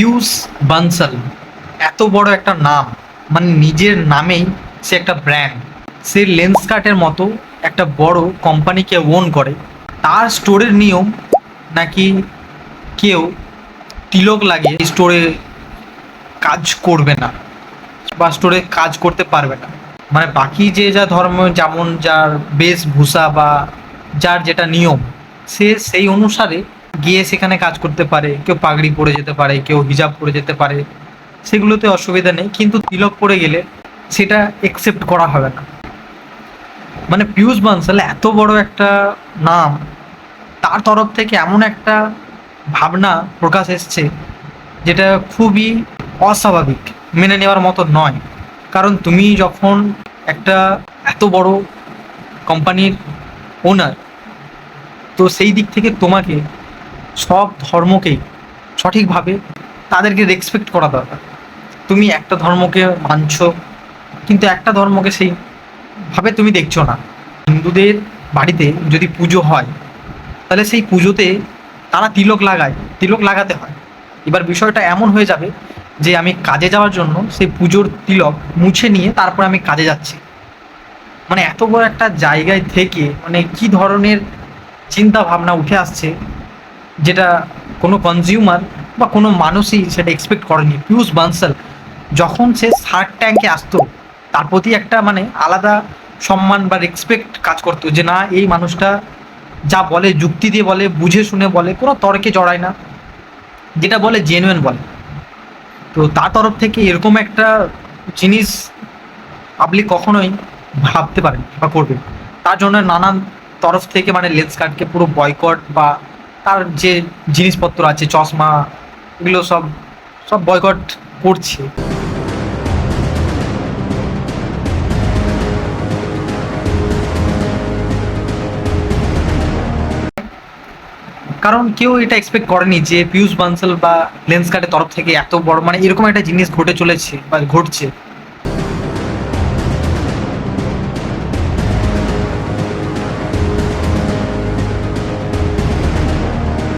পিয়ুষ বানসাল এত বড় একটা নাম, মানে নিজের নামেই সে একটা ব্র্যান্ড। সে লেন্সকার্টের মতো একটা বড় কোম্পানিকে ওন করে। তার স্টোরের নিয়ম নাকি কেউ তিলক লাগিয়ে স্টোরে কাজ করবে না বা স্টোরে কাজ করতে পারবে না। মানে বাকি যে যা ধর্ম, যেমন যার বেশভূষা বা যার যেটা নিয়ম, সে সেই অনুসারে গিয়ে সেখানে কাজ করতে পারে। কেউ পাগড়ি পরে যেতে পারে, কেউ হিজাব পরে যেতে পারে, সেগুলোতে অসুবিধা নেই। কিন্তু তিলক পরে গেলে সেটা একসেপ্ট করা হবে না। মানে পিয়ুষ বানসাল এত বড় একটা নাম, তার তরফ থেকে এমন একটা ভাবনা প্রকাশ এসছে যেটা খুবই অস্বাভাবিক, মেনে নেওয়ার মতো নয়। কারণ তুমি যখন একটা এত বড় কোম্পানির ওনার, তো সেই দিক থেকে তোমাকে সব ধর্মকেই সঠিকভাবে তাদেরকে রেসপেক্ট করা দরকার। তুমি একটা ধর্মকে মানছো, কিন্তু একটা ধর্মকে সেইভাবে তুমি দেখছো না। হিন্দুদের বাড়িতে যদি পুজো হয়, তাহলে সেই পুজোতে তারা তিলক লাগায়, তিলক লাগাতে হয়। এবার বিষয়টা এমন হয়ে যাবে যে আমি কাজে যাওয়ার জন্য সেই পুজোর তিলক মুছে নিয়ে তারপর আমি কাজে যাচ্ছি। মানে এত বড় একটা জায়গায় থেকে মানে কি ধরনের চিন্তা ভাবনা উঠে আসছে, যেটা কোনো কনজিউমার বা কোনো মানুষই সেটা এক্সপেক্ট করেনি। পিয়ুষ বানসাল যখন সে শার্ক ট্যাঙ্কে আসতো, তার প্রতি একটা মানে আলাদা সম্মান বা রেসপেক্ট কাজ করতো, যে না, এই মানুষটা যা বলে যুক্তি দিয়ে বলে, বুঝে শুনে বলে, কোনো তর্কে জড়ায় না, যেটা বলে জেনুইন বলে। তো তার তরফ থেকে এরকম একটা জিনিস পাবলিক কখনোই ভাবতে পারেন বা করবে। তার জন্য নানান তরফ থেকে মানে লেন্স কার্ডকে পুরো বয়কট, বা তার যে জিনিসপত্র আছে, চশমা, এগুলো সব সব বয়কট করছে। কারণ কেউ এটা এক্সপেক্ট করেনি যে পিয়ুষ বানসাল বা লেন্স কার্ডের তরফ থেকে এত বড় মানে এরকম একটা জিনিস ঘটে চলেছে বা ঘটছে।